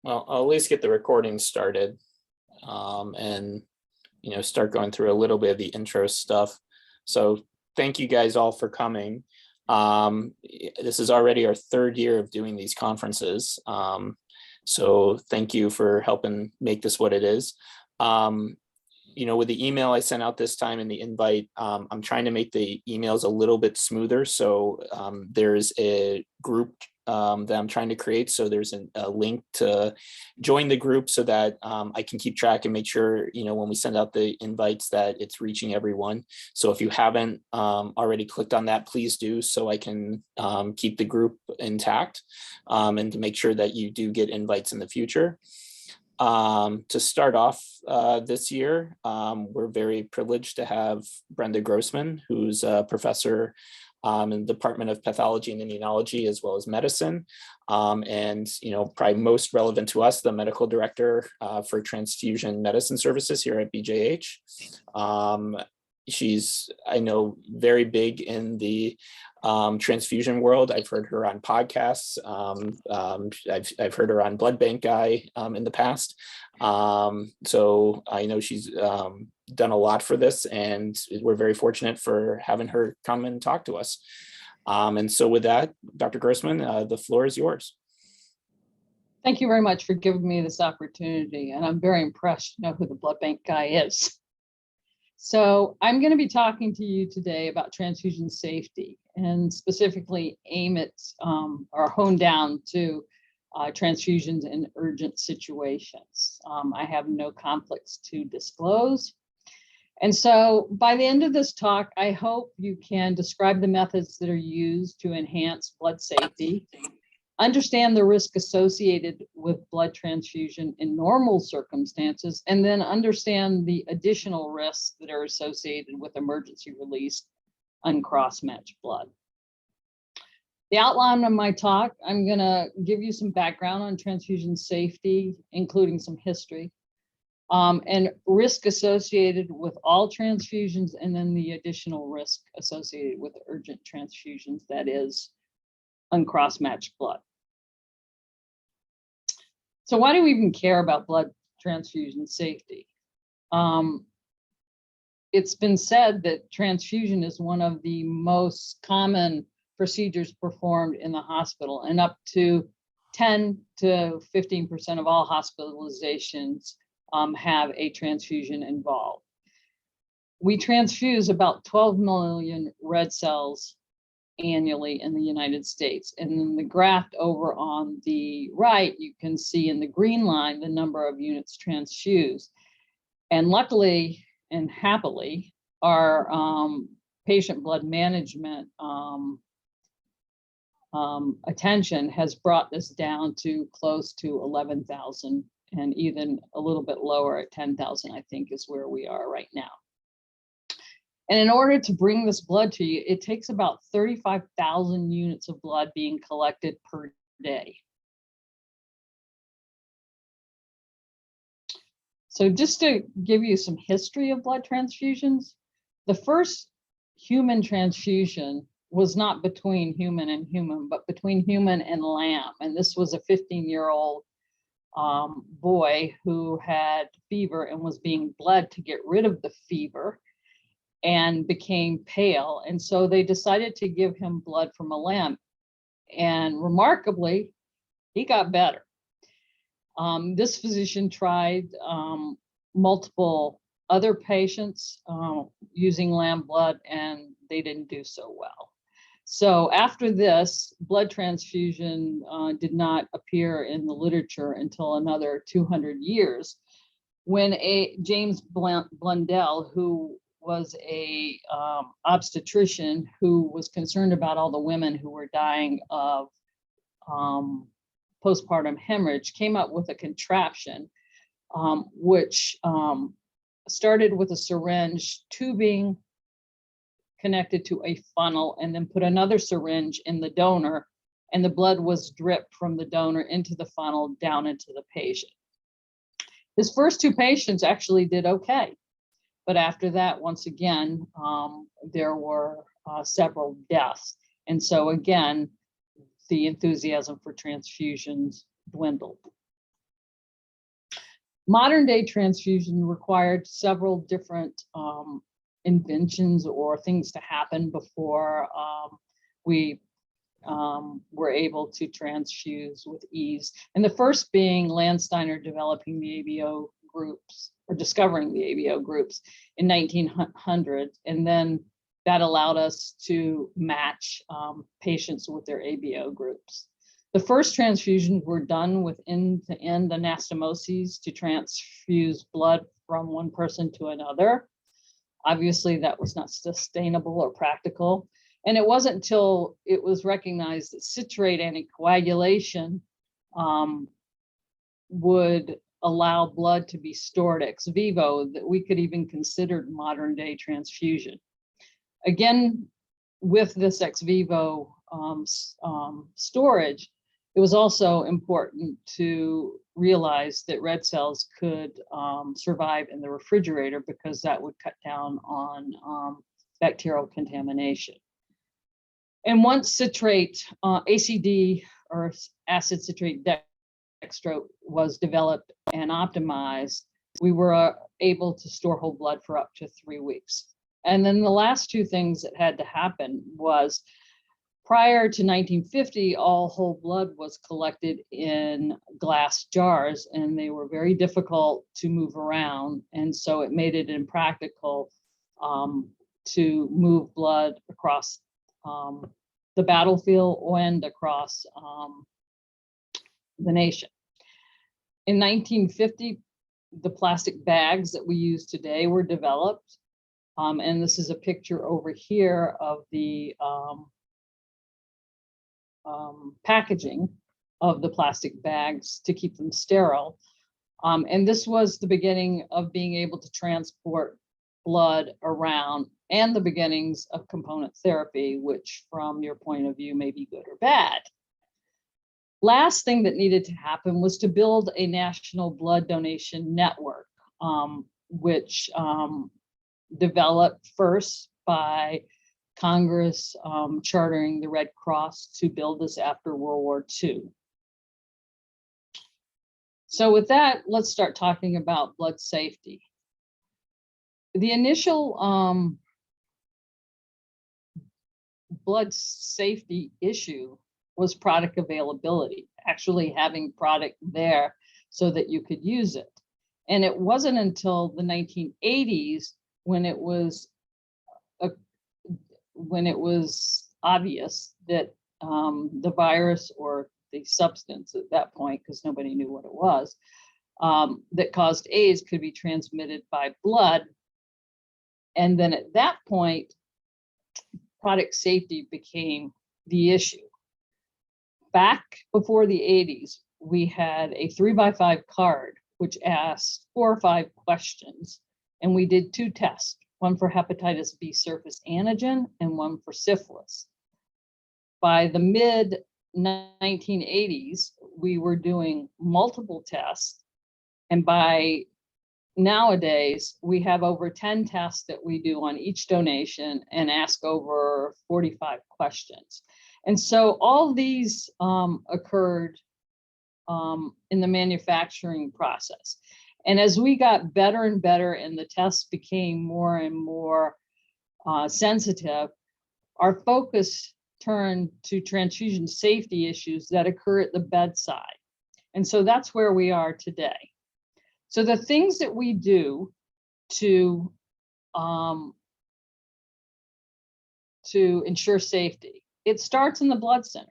Well, I'll at least get the recording started, and start going through a little bit of the intro stuff. So thank you guys all for coming. This is already our third year of doing these conferences. So thank you for helping make this what it is. With the email I sent out this time and the invite, I'm trying to make the emails a little bit smoother. So there's a group that I'm trying to create. So there's a link to join the group so that I can keep track and make sure, when we send out the invites that it's reaching everyone. So if you haven't already clicked on that, please do, so I can keep the group intact and to make sure that you do get invites in the future. To start off this year, we're very privileged to have Brenda Grossman, who's a professor in the Department of Pathology and Immunology, as well as medicine. And, probably most relevant to us, the medical director for transfusion medicine services here at BJH. She's, I know, very big in the transfusion world. I've heard her on podcasts. I've heard her on Blood Bank Guy in the past. So I know she's done a lot for this, and we're very fortunate for having her come and talk to us. And so with that, Dr. Grossman, the floor is yours. Thank you very much for giving me this opportunity, and I'm very impressed to know who the Blood Bank Guy is. So I'm going to be talking to you today about transfusion safety, and specifically aim it or hone down to transfusions in urgent situations. I have no conflicts to disclose. And so by the end of this talk, I hope you can describe the methods that are used to enhance blood safety, understand the risk associated with blood transfusion in normal circumstances, and then understand the additional risks that are associated with emergency release uncross-matched blood. The outline of my talk, I'm going to give you some background on transfusion safety, including some history, and risk associated with all transfusions, and then the additional risk associated with urgent transfusions, that is uncross-matched blood. So why do we even care about blood transfusion safety? It's been said that transfusion is one of the most common procedures performed in the hospital, and up to 10 to 15% of all hospitalizations have a transfusion involved. We transfuse about 12 million red cells annually in the United States. And in the graph over on the right, you can see in the green line the number of units transfused. And luckily and happily, our patient blood management attention has brought this down to close to 11,000, and even a little bit lower at 10,000, I think, is where we are right now. And in order to bring this blood to you, it takes about 35,000 units of blood being collected per day. So just to give you some history of blood transfusions, the first human transfusion was not between human and human, but between human and lamb. And this was a 15-year-old boy who had fever and was being bled to get rid of the fever, and became pale. And so they decided to give him blood from a lamb. And remarkably, he got better. This physician tried multiple other patients using lamb blood, and they didn't do so well. So after this, blood transfusion did not appear in the literature until another 200 years, when James Blundell, who was a obstetrician who was concerned about all the women who were dying of postpartum hemorrhage, came up with a contraption which started with a syringe tubing connected to a funnel, and then put another syringe in the donor, and the blood was dripped from the donor into the funnel down into the patient. His first two patients actually did okay. But after that, once again, there were several deaths. And so again, the enthusiasm for transfusions dwindled. Modern day transfusion required several different inventions or things to happen before we were able to transfuse with ease. And the first being Landsteiner developing the ABO groups, or discovering the ABO groups in 1900. And then that allowed us to match patients with their ABO groups. The first transfusions were done with end-to-end anastomoses to transfuse blood from one person to another. Obviously, that was not sustainable or practical. And it wasn't until it was recognized that citrate anticoagulation would allow blood to be stored ex vivo that we could even consider modern day transfusion. Again, with this ex vivo storage, it was also important to realize that red cells could survive in the refrigerator because that would cut down on bacterial contamination. And once citrate, ACD, or acid citrate dextro, was developed and optimized, we were able to store whole blood for up to 3 weeks. And then the last two things that had to happen was, prior to 1950, all whole blood was collected in glass jars, and they were very difficult to move around. And so it made it impractical to move blood across the battlefield and across the nation. In 1950, the plastic bags that we use today were developed. And this is a picture over here of the packaging of the plastic bags to keep them sterile. And this was the beginning of being able to transport blood around, and the beginnings of component therapy, which from your point of view may be good or bad. Last thing that needed to happen was to build a national blood donation network, which developed first by Congress chartering the Red Cross to build this after World War II. So with that, let's start talking about blood safety. The initial blood safety issue was product availability, actually having product there so that you could use it. And it wasn't until the 1980s when it was obvious that the virus, or the substance at that point, because nobody knew what it was, that caused AIDS could be transmitted by blood. And then at that point, product safety became the issue. Back before the 80s, we had a 3x5 card, which asked 4 or 5 questions. And we did 2 tests, one for hepatitis B surface antigen and one for syphilis. By the mid 1980s, we were doing multiple tests. And by nowadays, we have over 10 tests that we do on each donation and ask over 45 questions. And so all these occurred in the manufacturing process. And as we got better and better and the tests became more and more sensitive, our focus turned to transfusion safety issues that occur at the bedside. And so that's where we are today. So the things that we do to ensure safety, it starts in the blood center.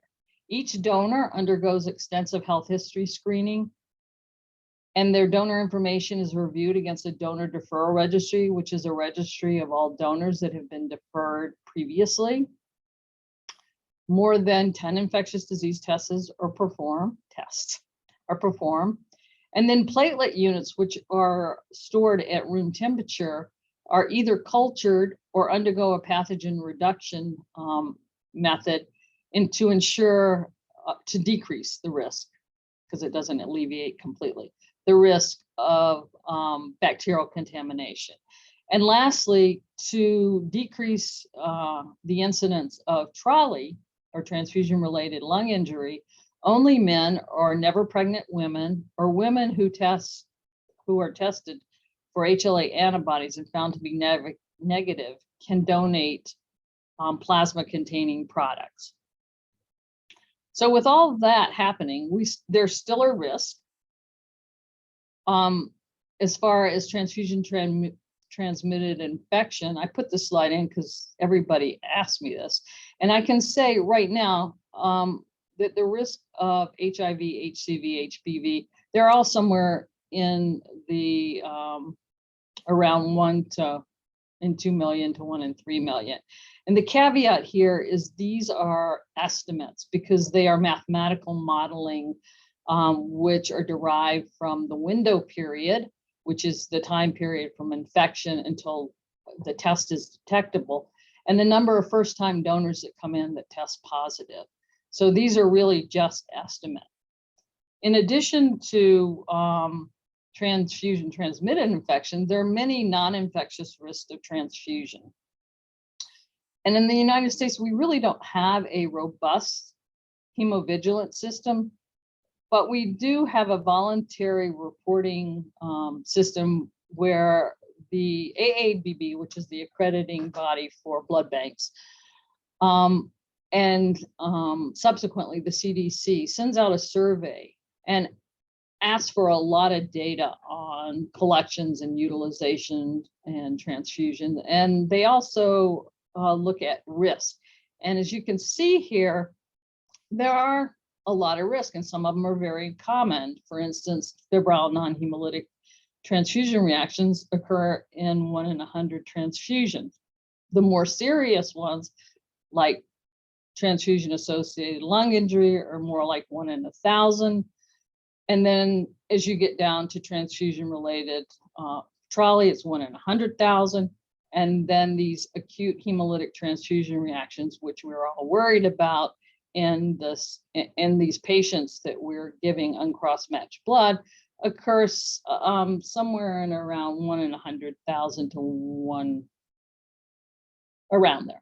Each donor undergoes extensive health history screening, and their donor information is reviewed against a donor deferral registry, which is a registry of all donors that have been deferred previously. More than 10 infectious disease tests are performed. And then platelet units, which are stored at room temperature, are either cultured or undergo a pathogen reduction method, and to ensure to decrease the risk, because it doesn't alleviate completely the risk of bacterial contamination. And lastly, to decrease the incidence of TRALI, or transfusion-related lung injury, only men or never pregnant women, or women who test who are tested for HLA antibodies and found to be negative can donate plasma containing products. So with all of that happening, there's still a risk as far as transfusion transmitted infection. I put this slide in because everybody asked me this, and I can say right now that the risk of HIV, HCV, HPV, they're all somewhere in the around 1 in 2 million to 1 in 3 million. And the caveat here is these are estimates because they are mathematical modeling, which are derived from the window period, which is the time period from infection until the test is detectable, and the number of first-time donors that come in that test positive. So these are really just estimates. In addition to transfusion transmitted infection, there are many non-infectious risks of transfusion. And in the United States, we really don't have a robust hemovigilance system, but we do have a voluntary reporting system where the AABB, which is the accrediting body for blood banks, and subsequently the CDC sends out a survey and asks for a lot of data on collections and utilization and transfusion. And they also look at risk. And as you can see here, there are a lot of risk, and some of them are very common. For instance, febrile non-hemolytic transfusion reactions occur in 1 in 100 transfusions. The more serious ones, like transfusion-associated lung injury, are more like 1 in 1,000. And then as you get down to transfusion-related TRALI, it's 1 in 100,000. And then these acute hemolytic transfusion reactions, which we're all worried about in these patients that we're giving uncross-matched blood, occurs somewhere in around 1 in 100,000 to 1 around there.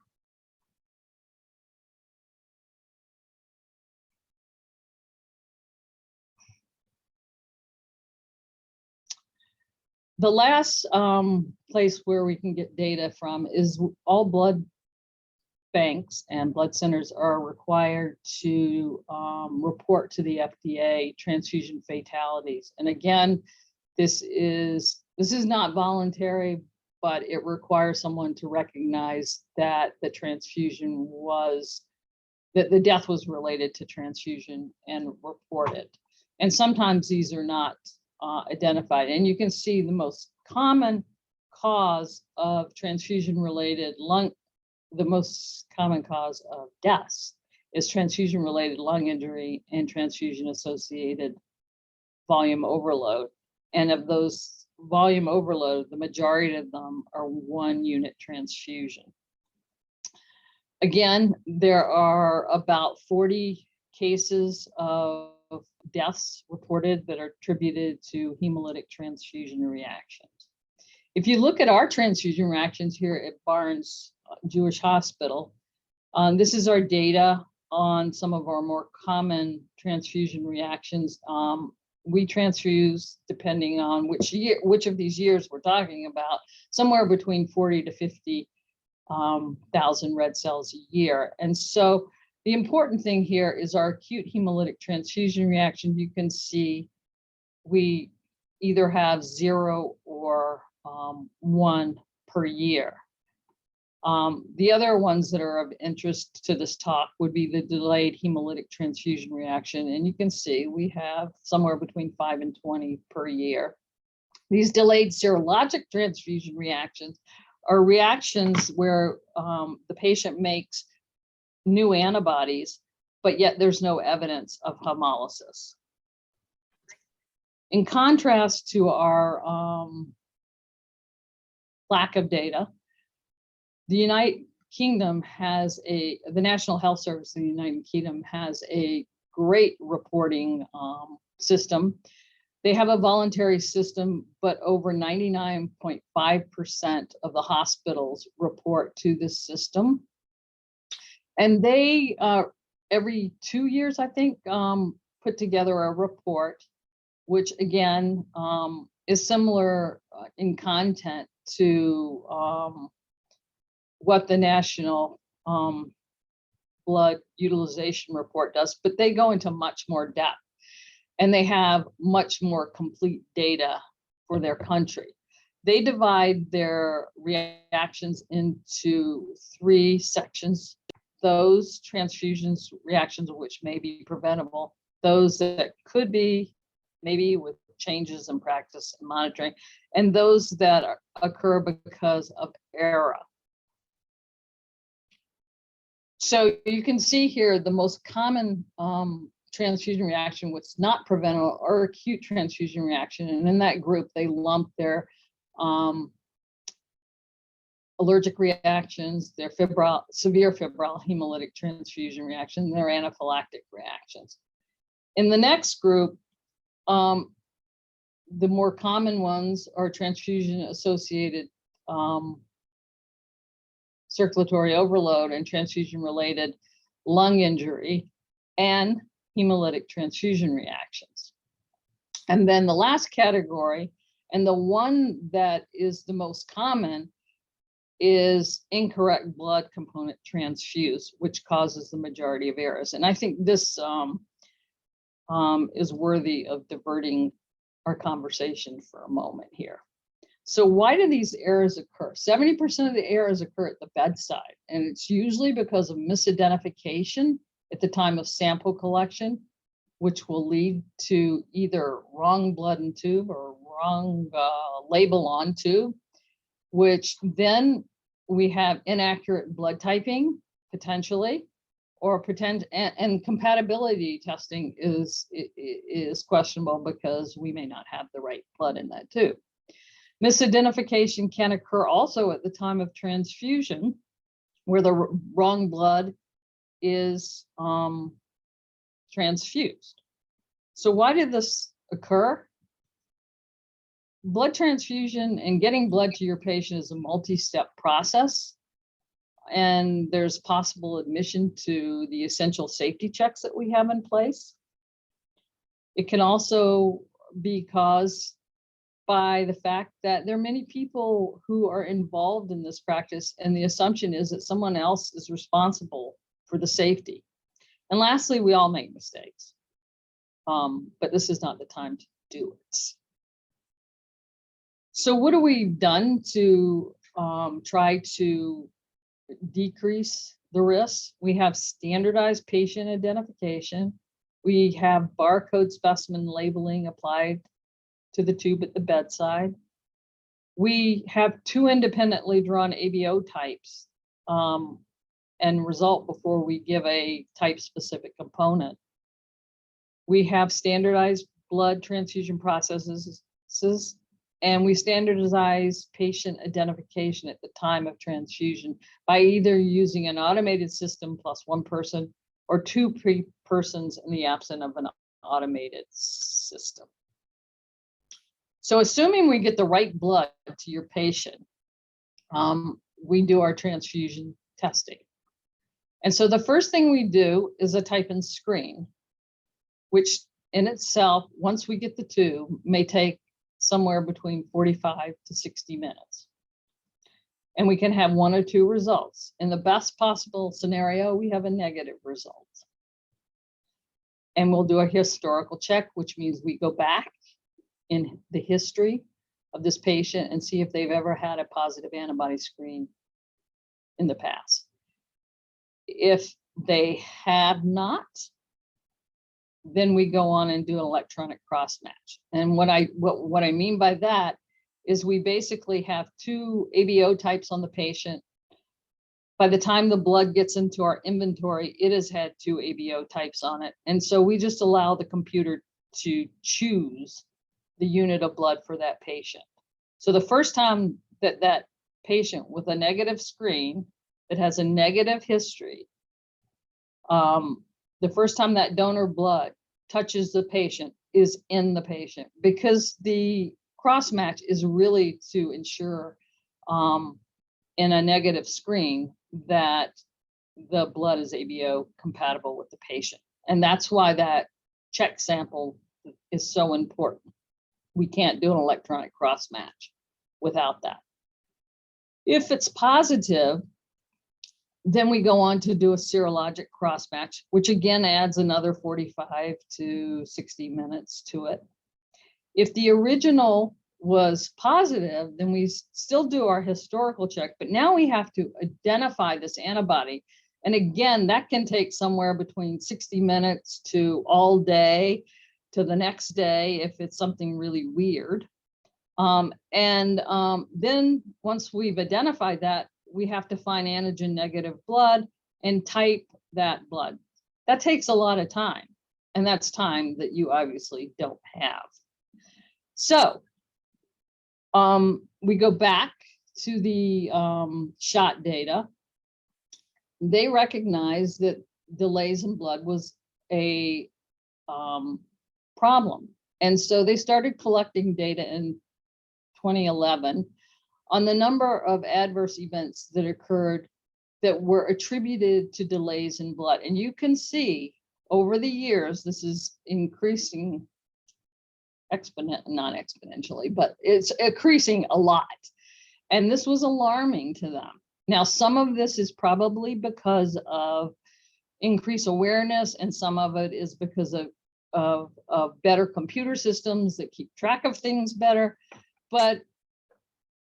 The last place where we can get data from is all blood banks and blood centers are required to report to the FDA transfusion fatalities. And again, this is not voluntary, but it requires someone to recognize that the transfusion was, that the death was related to transfusion and report it. And sometimes these are not identified. And you can see the most common cause of transfusion-related the most common cause of deaths is transfusion-related lung injury and transfusion-associated volume overload. And of those volume overload, the majority of them are 1 unit transfusion. Again, there are about 40 cases of deaths reported that are attributed to hemolytic transfusion reactions. If you look at our transfusion reactions here at Barnes Jewish Hospital, this is our data on some of our more common transfusion reactions. We transfuse, depending on which of these years we're talking about, somewhere between 40 to 50 thousand red cells a year. And so the important thing here is our acute hemolytic transfusion reaction. You can see we either have 0 or 1 per year. The other ones that are of interest to this talk would be the delayed hemolytic transfusion reaction. And you can see we have somewhere between 5 and 20 per year. These delayed serologic transfusion reactions are reactions where the patient makes new antibodies, but yet there's no evidence of hemolysis. In contrast to our lack of data, the United Kingdom has the National Health Service in the United Kingdom has a great reporting system. They have a voluntary system, but over 99.5% of the hospitals report to this system. And they, every 2 years, I think, put together a report, which again is similar in content to what the National Blood Utilization Report does, but they go into much more depth and they have much more complete data for their country. They divide their reactions into 3 sections: those transfusions reactions which may be preventable, those that could be maybe with changes in practice and monitoring, and those that occur because of error. So you can see here the most common transfusion reaction, what's not preventable, or acute transfusion reaction. And in that group, they lump their allergic reactions, their severe febrile hemolytic transfusion reaction, their anaphylactic reactions. In the next group, the more common ones are transfusion-associated circulatory overload and transfusion-related lung injury and hemolytic transfusion reactions. And then the last category, and the one that is the most common, is incorrect blood component transfuse, which causes the majority of errors. And I think this is worthy of diverting our conversation for a moment here. So why do these errors occur? 70% of the errors occur at the bedside, and it's usually because of misidentification at the time of sample collection, which will lead to either wrong blood in tube or wrong label on tube, which then we have inaccurate blood typing potentially, or and compatibility testing is questionable because we may not have the right blood in that tube. Misidentification can occur also at the time of transfusion, where the wrong blood is transfused. So why did this occur? Blood transfusion and getting blood to your patient is a multi-step process, and there's possible admission to the essential safety checks that we have in place. It can also be caused by the fact that there are many people who are involved in this practice, and the assumption is that someone else is responsible for the safety. And lastly, we all make mistakes, but this is not the time to do it. So what have we done to try to decrease the risk? We have standardized patient identification. We have barcode specimen labeling applied to the tube at the bedside. We have 2 independently drawn ABO types and result before we give a type-specific component. We have standardized blood transfusion processes, and we standardize patient identification at the time of transfusion by either using an automated system plus 1 person or 2 persons in the absence of an automated system. So assuming we get the right blood to your patient, we do our transfusion testing. And so the first thing we do is a type and screen, which in itself, once we get the tube, may take somewhere between 45 to 60 minutes. And we can have 1 or 2 results. In the best possible scenario, we have a negative result. And we'll do a historical check, which means we go back in the history of this patient and see if they've ever had a positive antibody screen in the past. If they have not, then we go on and do an electronic cross match. And what I mean by that is we basically have 2 ABO types on the patient. By the time the blood gets into our inventory, it has had 2 ABO types on it. And so we just allow the computer to choose the unit of blood for that patient. So the first time that that patient with a negative screen that has a negative history, the first time that donor blood touches the patient is in the patient, because the cross match is really to ensure in a negative screen that the blood is ABO compatible with the patient. And that's why that check sample is so important. we can't do an electronic cross match without that. If it's positive, then we go on to do a serologic cross match, which again adds another 45 to 60 minutes to it. If the original was positive, then we still do our historical check, but now we have to identify this antibody. And again, that can take somewhere between 60 minutes to all day to the next day if it's something really weird. Then once we've identified that, we have to find antigen negative blood and type that blood. That takes a lot of time, and that's time that you obviously don't have. So we go back to the shot data. They recognized that delays in blood was a problem. And so they started collecting data in 2011 on the number of adverse events that occurred that were attributed to delays in blood. And you can see over the years, this is increasing not exponentially, but it's increasing a lot. And this was alarming to them. Now, some of this is probably because of increased awareness, and some of it is because of better computer systems that keep track of things better. But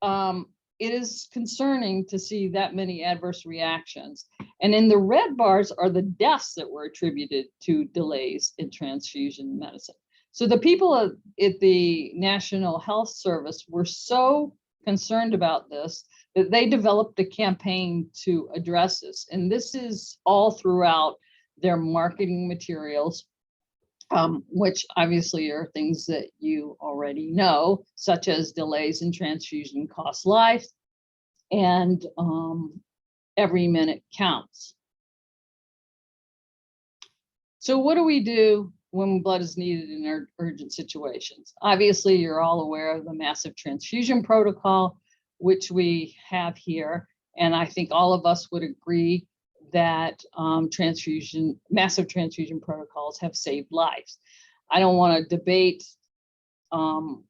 it is concerning to see that many adverse reactions. And in the red bars are the deaths that were attributed to delays in transfusion medicine. So the people at the National Health Service were so concerned about this that they developed a campaign to address this. And this is all throughout their marketing materials, which obviously are things that you already know, such as delays in transfusion cost life, and every minute counts. So what do we do when blood is needed in urgent situations? Obviously, you're all aware of the massive transfusion protocol, which we have here. And I think all of us would agree that massive transfusion protocols have saved lives. I don't want to debate the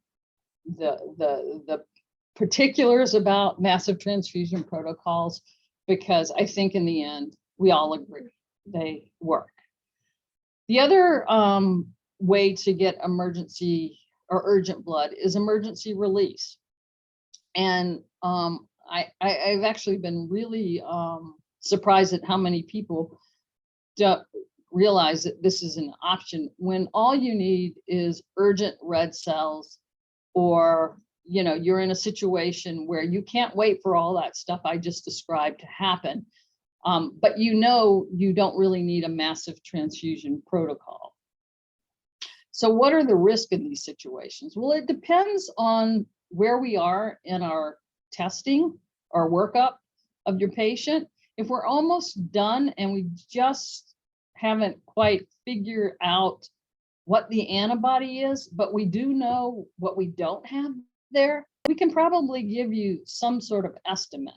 particulars about massive transfusion protocols, because I think in the end, we all agree they work. The other way to get emergency or urgent blood is emergency release. And I've actually been really surprised at how many people don't realize that this is an option when all you need is urgent red cells, or you're in a situation where you can't wait for all that stuff I just described to happen. But you don't really need a massive transfusion protocol. So what are the risks in these situations? Well, it depends on where we are in our testing or workup of your patient. If we're almost done and we just haven't quite figured out what the antibody is, but we do know what we don't have there, we can probably give you some sort of estimate.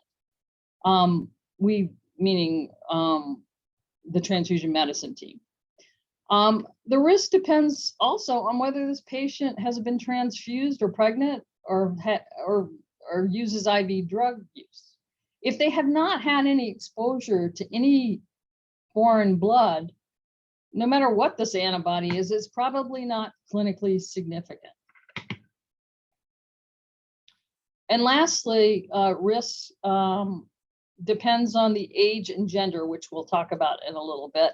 Meaning the transfusion medicine team. The risk depends also on whether this patient has been transfused or pregnant or uses IV drug use. If they have not had any exposure to any foreign blood, no matter what this antibody is, it's probably not clinically significant. And lastly, risk depends on the age and gender, which we'll talk about in a little bit.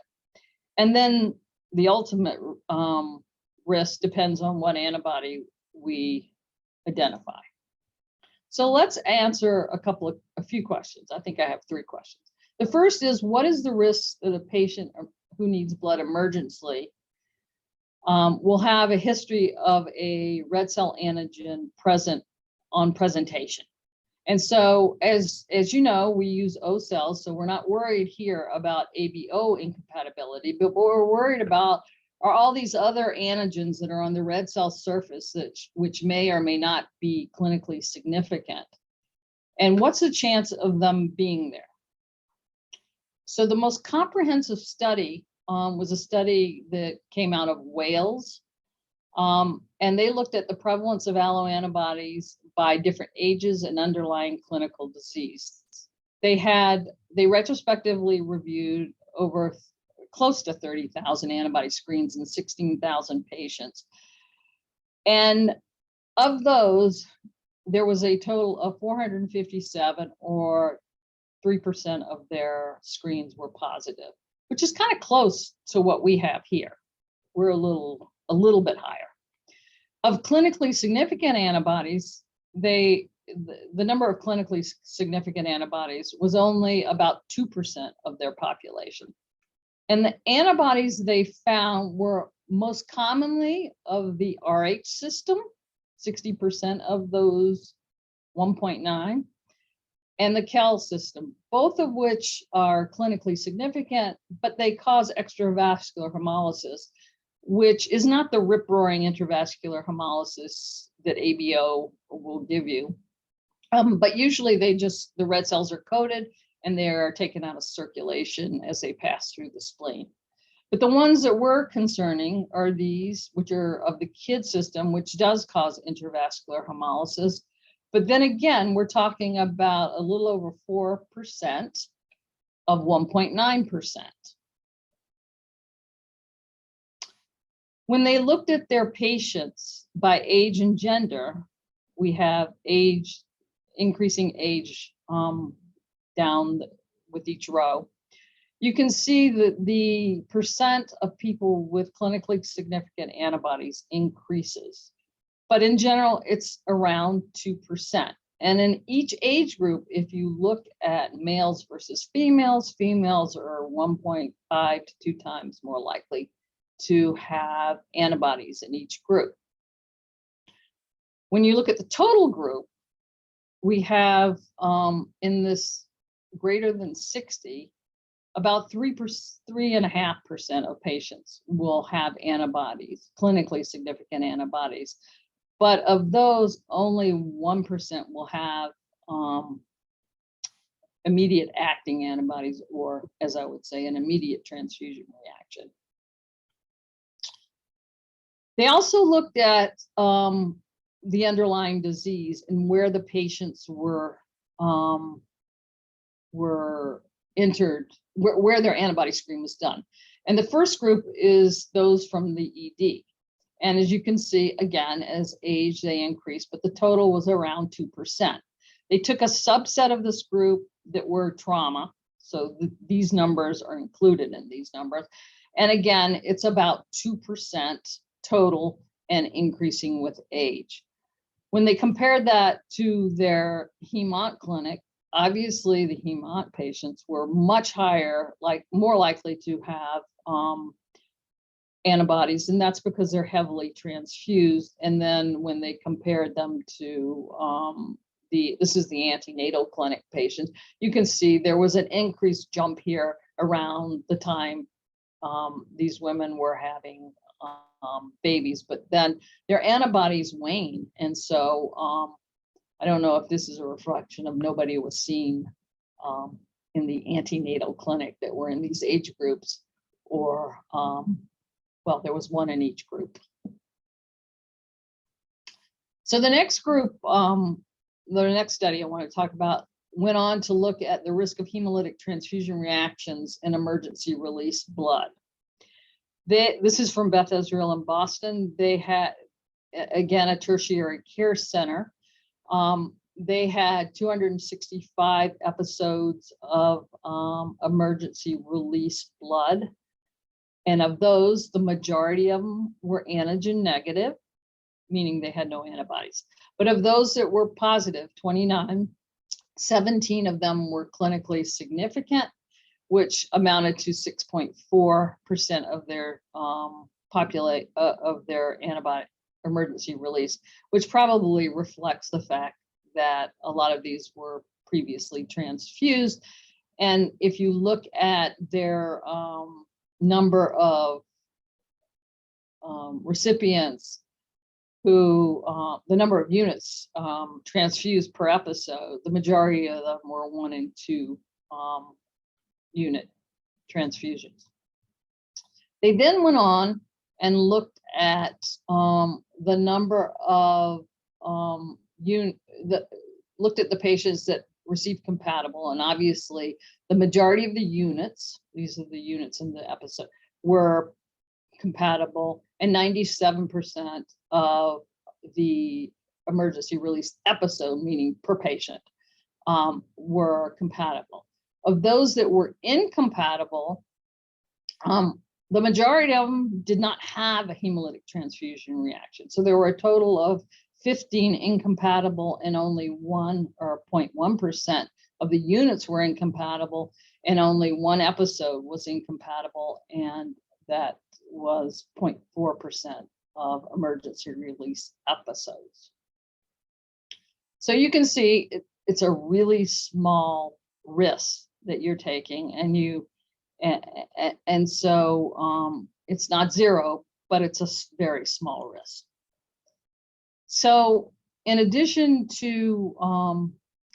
And then the ultimate risk depends on what antibody we identify. So let's answer a few questions. I think I have 3 questions. The first is, what is the risk that a patient who needs blood emergently will have a history of a red cell antigen present on presentation? And so as you know, we use O cells, so we're not worried here about ABO incompatibility, but what we're worried about are all these other antigens that are on the red cell surface which may or may not be clinically significant. And what's the chance of them being there? So the most comprehensive study was a study that came out of Wales. And they looked at the prevalence of alloantibodies by different ages and underlying clinical disease. They retrospectively reviewed over close to 30,000 antibody screens in 16,000 patients. And of those, there was a total of 457, or 3% of their screens were positive, which is kind of close to what we have here. We're a little bit higher. Of clinically significant antibodies, the number of clinically significant antibodies was only about 2% of their population. And the antibodies they found were most commonly of the Rh system, 60% of those 1.9, and the Kel system, both of which are clinically significant, but they cause extravascular hemolysis, which is not the rip-roaring intravascular hemolysis that ABO will give you. But usually the red cells are coated and they are taken out of circulation as they pass through the spleen. But the ones that were concerning are these, which are of the KID system, which does cause intravascular hemolysis. But then again, we're talking about a little over 4% of 1.9%. When they looked at their patients by age and gender, we have increasing age down with each row. You can see that the percent of people with clinically significant antibodies increases. But in general, it's around 2%. And in each age group, if you look at males versus females, females are 1.5 to 2 times more likely to have antibodies in each group. When you look at the total group, we have in this greater than 60, about 3.5% of patients will have antibodies, clinically significant antibodies. But of those, only 1% will have immediate acting antibodies, or as I would say, an immediate transfusion reaction. They also looked at the underlying disease and where the patients were entered, where their antibody screen was done. And the first group is those from the ED. And as you can see, again, as age, they increased, but the total was around 2%. They took a subset of this group that were trauma. So these numbers are included in these numbers. And again, it's about 2% total and increasing with age. When they compared that to their hem-onc clinic, obviously the hem-onc patients were much higher, more likely to have antibodies, and that's because they're heavily transfused. And then when they compared them to this is the antenatal clinic patients, you can see there was an increased jump here around the time these women were having babies, but then their antibodies wane. And so I don't know if this is a reflection of nobody was seen in the antenatal clinic that were in these age groups, or well, there was one in each group. So the next group, the next study I want to talk about, went on to look at the risk of hemolytic transfusion reactions in emergency release blood. This is from Beth Israel in Boston. They had, again, a tertiary care center. They had 265 episodes of emergency release blood. And of those, the majority of them were antigen negative, meaning they had no antibodies. But of those that were positive, 29, 17 of them were clinically significant, which amounted to 6.4% of their of their antibody emergency release, which probably reflects the fact that a lot of these were previously transfused. And if you look at their number of recipients who, the number of units transfused per episode, the majority of them were 1 and 2 unit transfusions. They then went on and looked at the number of looked at the patients that received compatible, and obviously the majority of the units, these are the units in the episode, were compatible, and 97% of the emergency release episode, meaning per patient, were compatible. Of those that were incompatible, the majority of them did not have a hemolytic transfusion reaction. So there were a total of 15 incompatible, and only 1 or 0.1% of the units were incompatible, and only 1 episode was incompatible, and that was 0.4% of emergency release episodes. So you can see it's a really small risk that you're taking, and so it's not zero, but it's a very small risk. So in addition to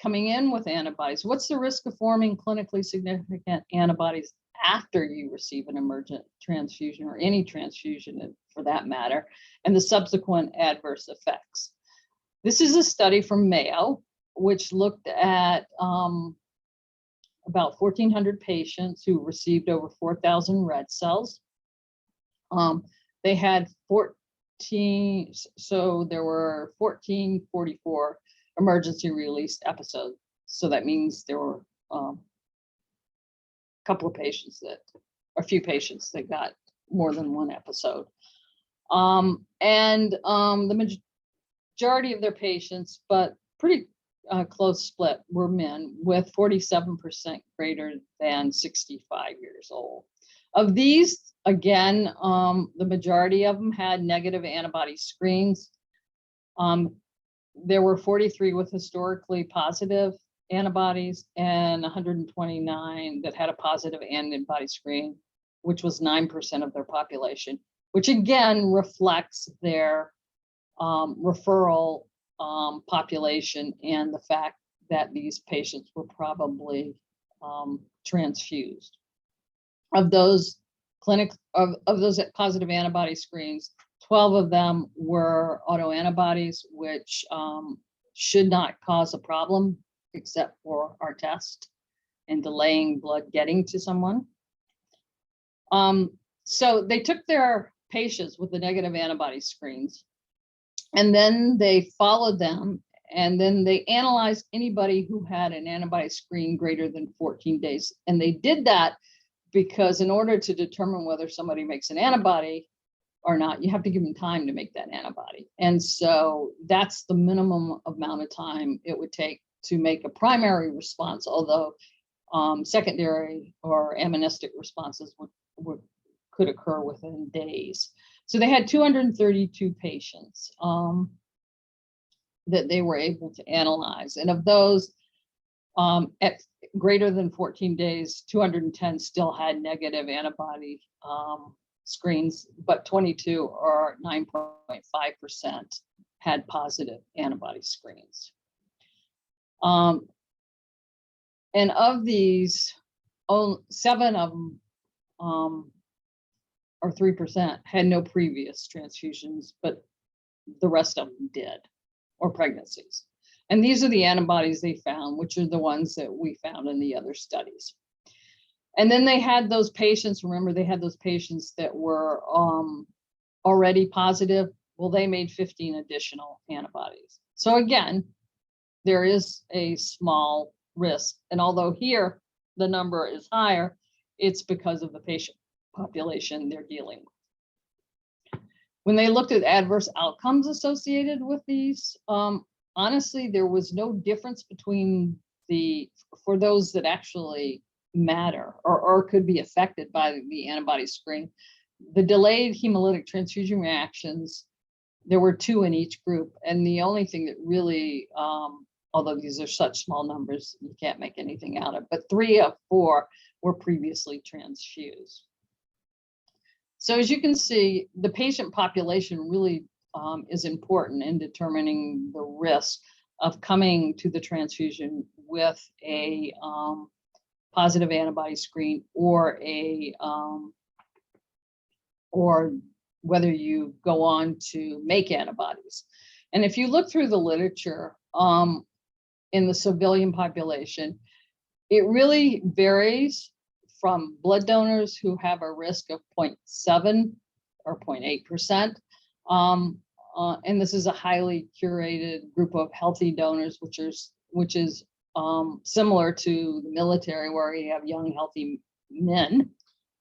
coming in with antibodies, what's the risk of forming clinically significant antibodies after you receive an emergent transfusion, or any transfusion for that matter, and the subsequent adverse effects? This is a study from Mayo, which looked at about 1,400 patients who received over 4,000 red cells. They had 14, so there were 1,444 emergency release episodes. So that means there were a few patients that got more than 1 episode. The majority of their patients, but pretty close split, were men, with 47% greater than 65 years old. Of these, again, the majority of them had negative antibody screens. There were 43 with historically positive antibodies, and 129 that had a positive antibody screen, which was 9% of their population, which again reflects their referral population and the fact that these patients were probably transfused. Of those positive antibody screens, 12 of them were autoantibodies, which should not cause a problem except for our test and delaying blood getting to someone. So they took their patients with the negative antibody screens, and then they followed them, and then they analyzed anybody who had an antibody screen greater than 14 days. And they did that because in order to determine whether somebody makes an antibody or not, you have to give them time to make that antibody. And so that's the minimum amount of time it would take to make a primary response, although secondary or amnestic responses could occur within days. So they had 232 patients that they were able to analyze. And of those, at greater than 14 days, 210 still had negative antibody screens, but 22, or 9.5%, had positive antibody screens. And of these, 7 of them, or 3%, had no previous transfusions, but the rest of them did, or pregnancies. And these are the antibodies they found, which are the ones that we found in the other studies. And then they had those patients, remember, they had those patients that were already positive. Well, they made 15 additional antibodies. So again, there is a small risk. And although here the number is higher, it's because of the patient population they're dealing with. When they looked at adverse outcomes associated with these, honestly, there was no difference between for those that actually matter or could be affected by the antibody screen. The delayed hemolytic transfusion reactions, there were 2 in each group. And the only thing that really, although these are such small numbers, you can't make anything out of, but 3 of 4 were previously transfused. So as you can see, the patient population really is important in determining the risk of coming to the transfusion with a positive antibody screen or whether you go on to make antibodies. And if you look through the literature in the civilian population, it really varies from blood donors who have a risk of 0.7 or 0.8%. And this is a highly curated group of healthy donors, which is similar to the military, where you have young, healthy men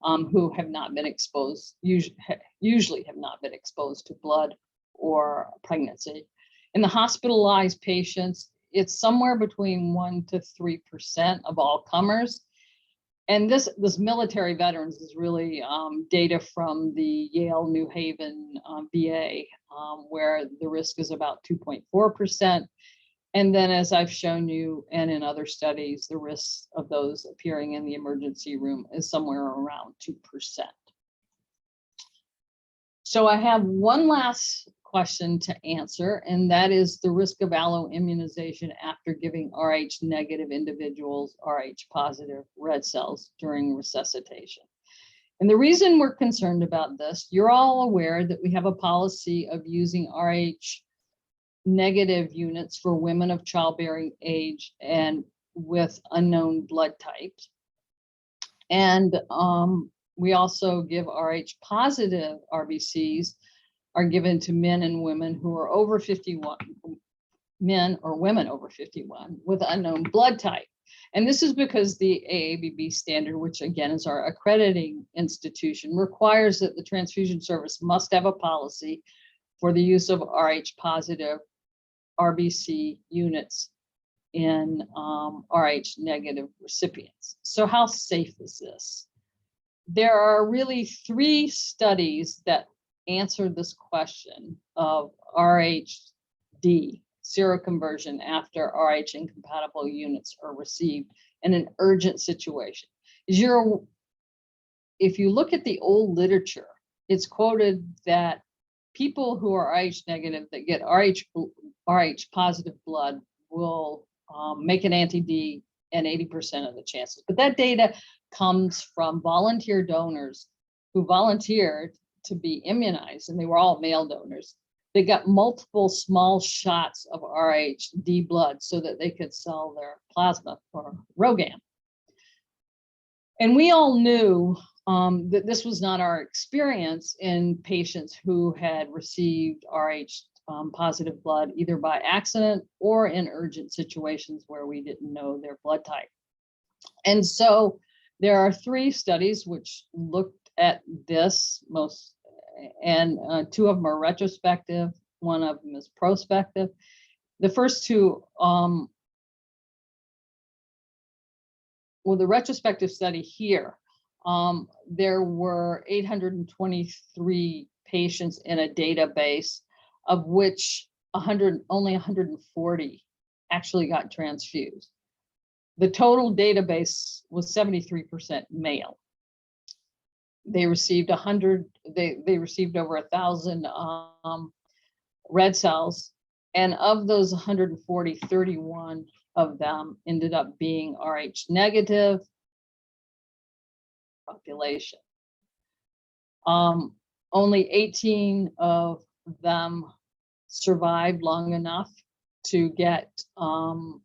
who have not been exposed, usually have not been exposed to blood or pregnancy. In the hospitalized patients, it's somewhere between 1 to 3% of all comers. And this military veterans is really data from the Yale New Haven VA, where the risk is about 2.4%. And then, as I've shown you, and in other studies, the risk of those appearing in the emergency room is somewhere around 2%. So I have one last question to answer, and that is the risk of alloimmunization after giving Rh negative individuals Rh positive red cells during resuscitation. And the reason we're concerned about this, you're all aware that we have a policy of using Rh negative units for women of childbearing age and with unknown blood types. And we also give Rh positive RBCs are given to men and women who are over 51, men or women over 51 with unknown blood type. And this is because the AABB standard, which again is our accrediting institution, requires that the transfusion service must have a policy for the use of Rh positive RBC units in Rh negative recipients. So how safe is this? There are really 3 studies that answer this question of RHD, seroconversion after Rh incompatible units are received in an urgent situation. If you look at the old literature, it's quoted that people who are Rh negative that get Rh positive blood will make an anti-D in 80% of the chances. But that data comes from volunteer donors who volunteered to be immunized, and they were all male donors. They got multiple small shots of RHD blood so that they could sell their plasma for ROGAM. And we all knew that this was not our experience in patients who had received Rh positive blood either by accident or in urgent situations where we didn't know their blood type. And so there are 3 studies which looked at this and 2 of them are retrospective, 1 of them is prospective. The first 2, well, the retrospective study here, there were 823 patients in a database, of which only 140 actually got transfused. The total database was 73% male. They received they received over 1,000 red cells, and of those 140, 31 of them ended up being Rh negative population. Only 18 of them survived long enough to get to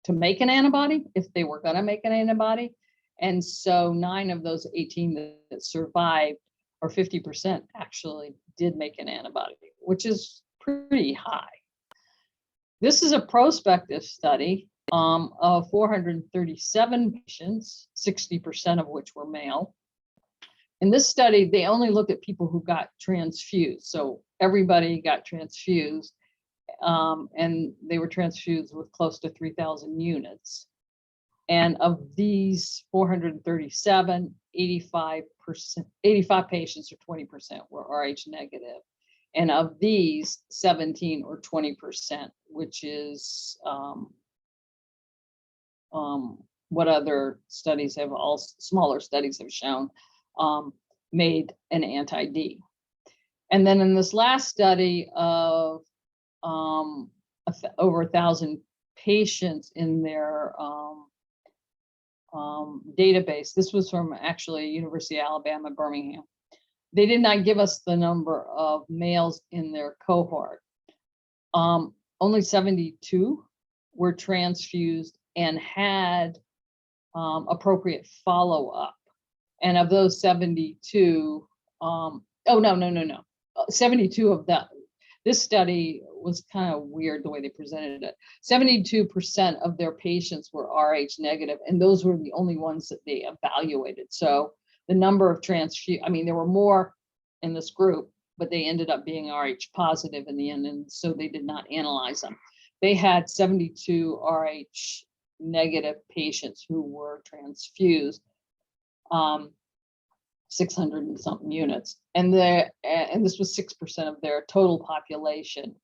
make an antibody if they were going to make an antibody. And so 9 of those 18 that survived, or 50%, actually did make an antibody, which is pretty high. This is a prospective study of 437 patients, 60% of which were male. In this study, they only looked at people who got transfused. So everybody got transfused, and they were transfused with close to 3,000 units. And of these 437, 85 patients, or 20%, were Rh negative. And of these, 17 or 20%, which is what other studies have, all smaller studies have shown, made an anti-D. And then in this last study of over 1,000 patients in their database, this was from actually University of Alabama, Birmingham. They did not give us the number of males in their cohort. Only 72 were transfused and had appropriate follow-up. And of those 72, oh, no. 72 of that, this study was kind of weird the way they presented it. 72% of their patients were Rh negative, and those were the only ones that they evaluated. So the number of transfusion, I mean, there were more in this group, but they ended up being Rh positive in the end, and so they did not analyze them. They had 72 Rh negative patients who were transfused, 600 and something units, and this was 6% of their total population,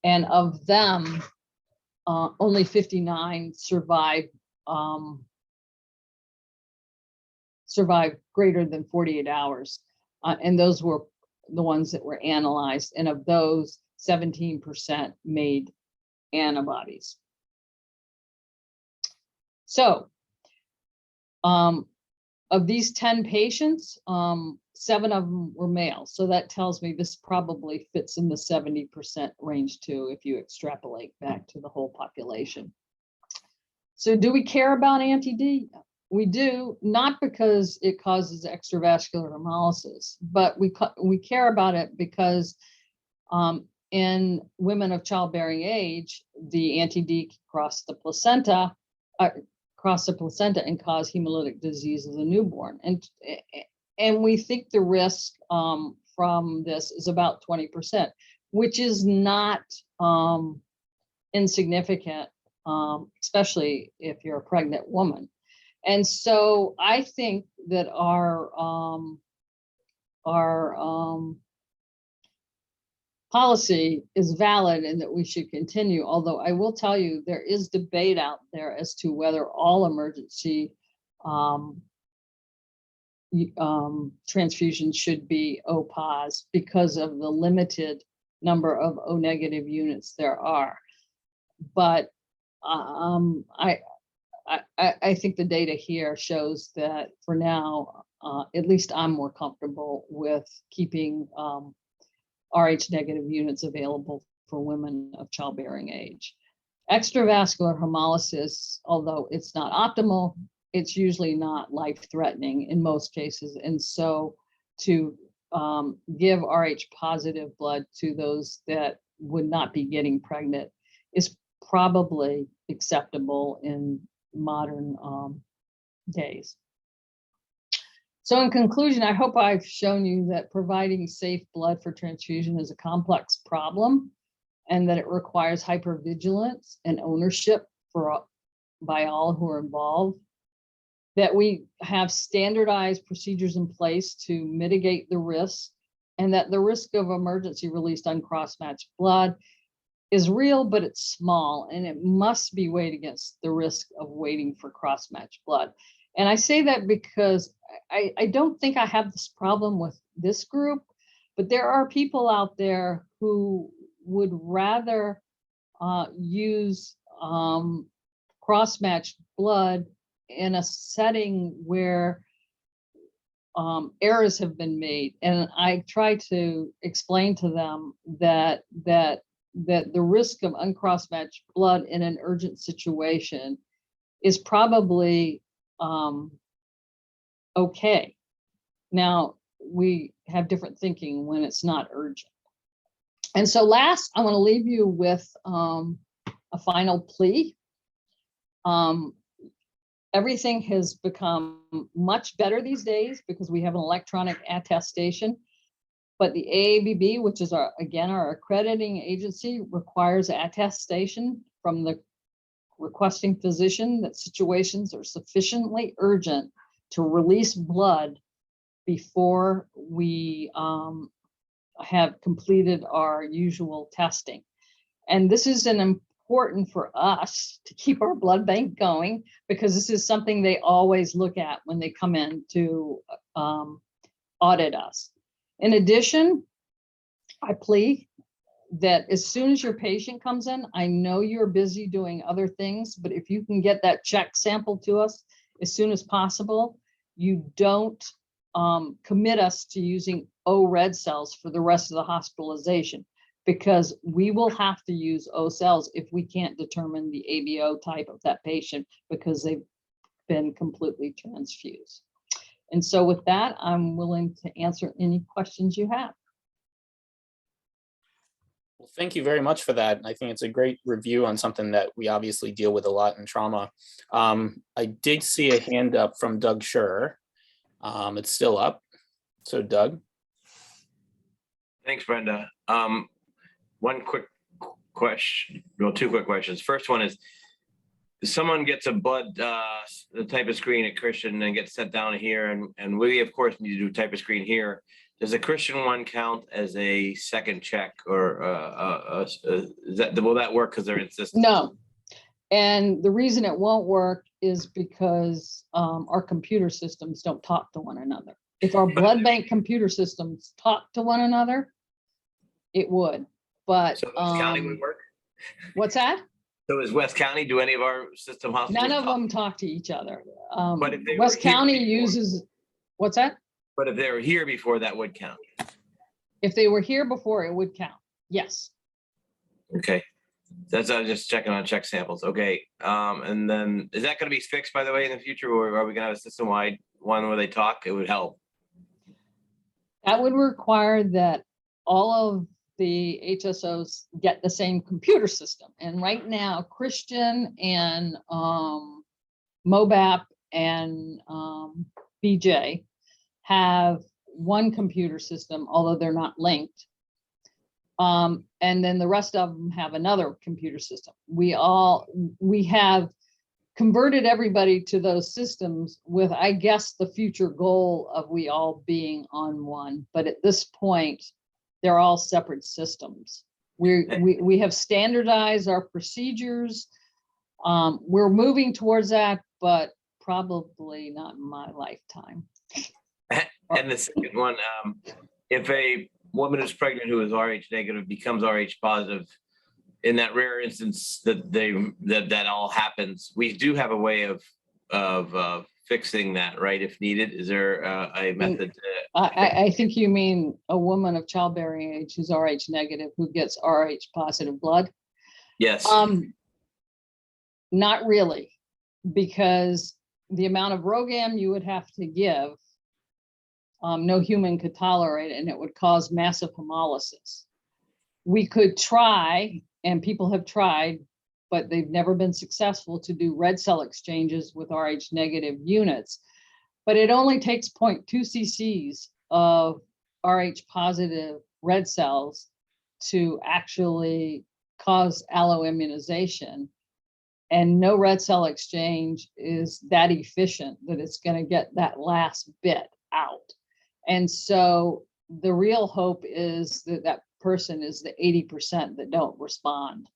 and of them, only 59 survived greater than 48 hours, and those were the ones that were analyzed, and of those, 17% made antibodies. So, of these 10 patients, 7 of them were male. So that tells me this probably fits in the 70% range too, if you extrapolate back to the whole population. So do we care about anti-D? We do, not because it causes extravascular hemolysis, but we care about it because in women of childbearing age, the anti-D cross the placenta and cause hemolytic disease of the newborn. And we think the risk from this is about 20%, which is not insignificant, especially if you're a pregnant woman. And so I think that our policy is valid and that we should continue. Although I will tell you, there is debate out there as to whether all emergency transfusions should be O-pos because of the limited number of O-negative units there are. But I think the data here shows that for now, at least I'm more comfortable with keeping Rh negative units available for women of childbearing age. Extravascular hemolysis, although it's not optimal, it's usually not life-threatening in most cases. And so to give Rh positive blood to those that would not be getting pregnant is probably acceptable in modern days. So in conclusion, I hope I've shown you that providing safe blood for transfusion is a complex problem and that it requires hypervigilance and ownership by all who are involved, that we have standardized procedures in place to mitigate the risk, and that the risk of emergency released uncross-matched blood is real, but it's small, and it must be weighed against the risk of waiting for cross-matched blood. And I say that because I don't think I have this problem with this group, but there are people out there who would rather use cross-matched blood in a setting where errors have been made. And I try to explain to them that the risk of uncross-matched blood in an urgent situation is probably okay. Now, we have different thinking when it's not urgent. And so last, I want to leave you with a final plea. Everything has become much better these days because we have an electronic attestation, but the AABB, which is our accrediting agency, requires attestation from the requesting physician that situations are sufficiently urgent to release blood before we have completed our usual testing. And this is important for us to keep our blood bank going, because this is something they always look at when they come in to audit us. In addition, I plea that as soon as your patient comes in, I know you're busy doing other things, but if you can get that check sample to us as soon as possible, you don't commit us to using O red cells for the rest of the hospitalization, because we will have to use O cells if we can't determine the ABO type of that patient because they've been completely transfused. And so with that, I'm willing to answer any questions you have. Well, thank you very much for that. I think it's a great review on something that we obviously deal with a lot in trauma. I did see a hand up from Doug Schur. It's still up. So Doug. Thanks, Brenda. One quick question, well, two quick questions. First one is, if someone gets a blood the type of screen at Christian and gets sent down here, and we of course need to do type of screen here, does the Christian one count as a second check, or will that work because they're in system? No. And the reason it won't work is because our computer systems don't talk to one another. If our blood bank computer systems talk to one another, it would. But So West County would work? What's that? So is West County, do any of our system hospitals? None of them talk to each other. But if they were West here County before- uses, what's that? But if they were here before, that would count. If they were here before, it would count. Yes. Okay. That's, I was just checking on check samples. Okay. And then is that going to be fixed, by the way, in the future, or are we going to have a system-wide one where they talk? It would help. That would require that all of the HSOs get the same computer system. And right now, Christian and MOBAP and BJ have one computer system, although they're not linked. And then the rest of them have another computer system. We have converted everybody to those systems with, I guess, the future goal of we all being on one. But at this point, they're all separate systems. We have standardized our procedures. We're moving towards that, but probably not in my lifetime. And the second one, if a woman who's pregnant who is Rh negative becomes Rh positive, in that rare instance that all happens, we do have a way of fixing that, right? If needed, is there a method? I think you mean a woman of childbearing age who's Rh negative who gets Rh positive blood. Yes. Not really, because the amount of RhoGAM you would have to give, no human could tolerate it, and it would cause massive hemolysis. We could try, and people have tried, but they've never been successful to do red cell exchanges with Rh negative units. But it only takes 0.2 cc's of Rh positive red cells to actually cause alloimmunization. And no red cell exchange is that efficient that it's going to get that last bit out. And so the real hope is that that person is the 80% that don't respond.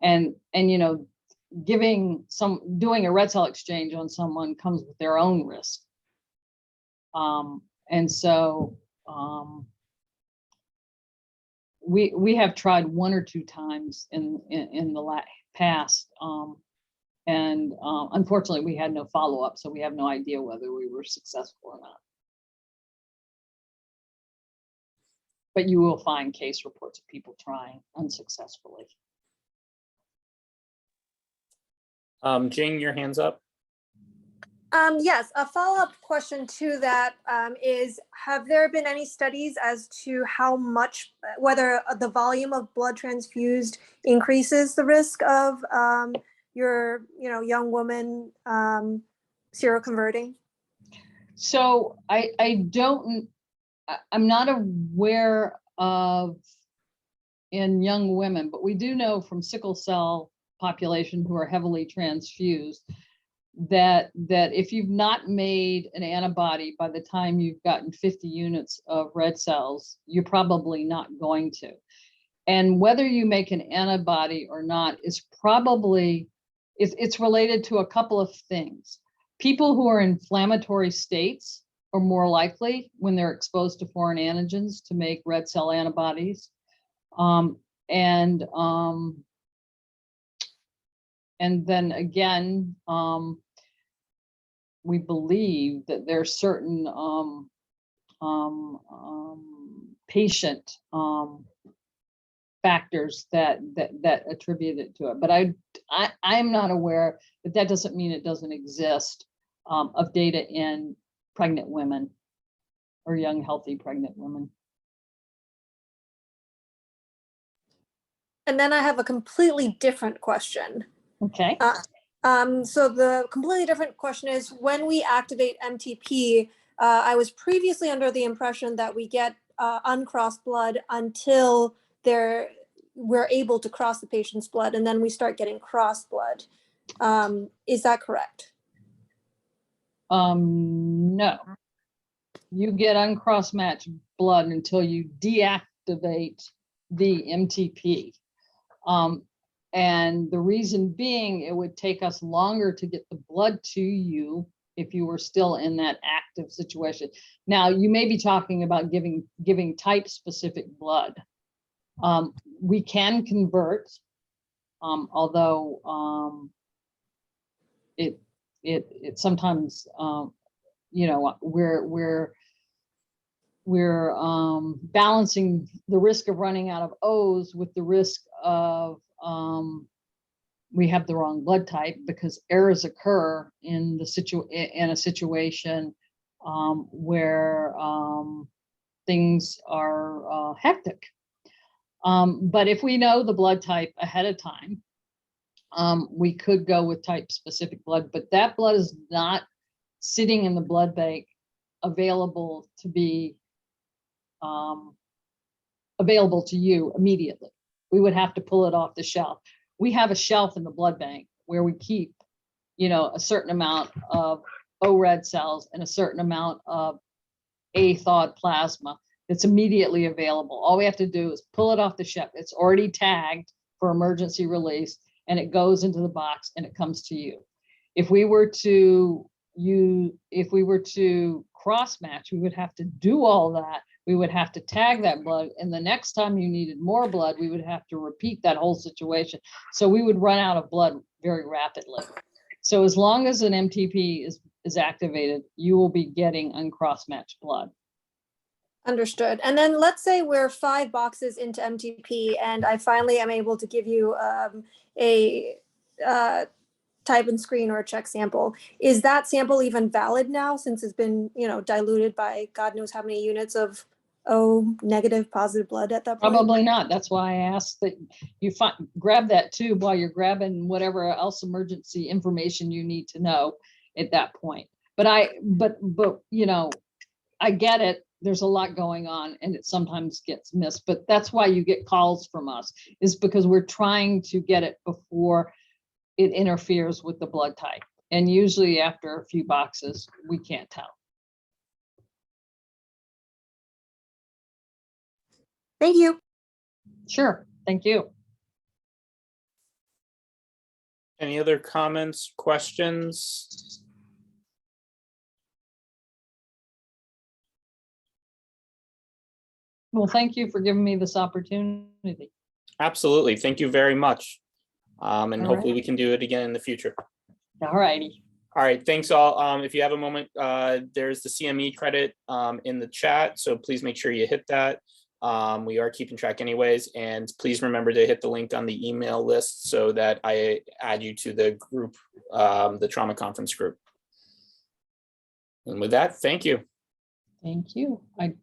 And you know, doing a red cell exchange on someone comes with their own risk. And so we have tried one or two times in the past, and unfortunately we had no follow-up, so we have no idea whether we were successful or not. But you will find case reports of people trying unsuccessfully. Jane, your hand's up. Yes, a follow-up question to that is, have there been any studies as to how much, whether the volume of blood transfused increases the risk of your, young woman seroconverting? So I'm not aware of in young women, but we do know from sickle cell population who are heavily transfused that if you've not made an antibody by the time you've gotten 50 units of red cells, you're probably not going to. And whether you make an antibody or not is probably, it's related to a couple of things. People who are in inflammatory states are more likely when they're exposed to foreign antigens to make red cell antibodies. And then again, we believe that there's certain patient factors that attribute it to it. But I'm not aware, but that doesn't mean it doesn't exist, of data in pregnant women or young, healthy pregnant women. And then I have a completely different question. Okay. So the completely different question is, when we activate MTP, I was previously under the impression that we get uncrossed blood until we're able to cross the patient's blood, and then we start getting crossed blood. Is that correct? No. You get uncross matched blood until you deactivate the MTP. And the reason being, it would take us longer to get the blood to you if you were still in that active situation. Now, you may be talking about giving type specific blood. We can convert, although it sometimes, you know, we're balancing the risk of running out of O's with the risk of we have the wrong blood type, because errors occur in a situation where things are hectic. But if we know the blood type ahead of time, we could go with type specific blood, but that blood is not sitting in the blood bank available to be available to you immediately. We would have to pull it off the shelf. We have a shelf in the blood bank where we keep, you know, a certain amount of O red cells and a certain amount of A thawed plasma that's immediately available. All we have to do is pull it off the shelf. It's already tagged for emergency release, and it goes into the box and it comes to you. If we were to cross match, we would have to do all that. We would have to tag that blood, and the next time you needed more blood, we would have to repeat that whole situation. So we would run out of blood very rapidly. So as long as an MTP is activated, you will be getting uncross matched blood. Understood. And then let's say we're 5 boxes into MTP, and I finally am able to give you a type and screen or a check sample. Is that sample even valid now, since it's been, you know, diluted by God knows how many units of O negative positive blood at that point? Probably not. That's why I asked that you grab that tube while you're grabbing whatever else emergency information you need to know at that point. But you know, I get it. There's a lot going on and it sometimes gets missed, but that's why you get calls from us, is because we're trying to get it before it interferes with the blood type. And usually after a few boxes, we can't tell. Thank you. Sure. Thank you. Any other comments, questions? Well, thank you for giving me this opportunity. Absolutely. Thank you very much. And All hopefully right. we can do it again in the future. All righty. All right. Thanks all. If you have a moment, there's the CME credit in the chat. So please make sure you hit that. We are keeping track anyways. And please remember to hit the link on the email list so that I add you to the group, the trauma conference group. And with that, thank you. Thank you. I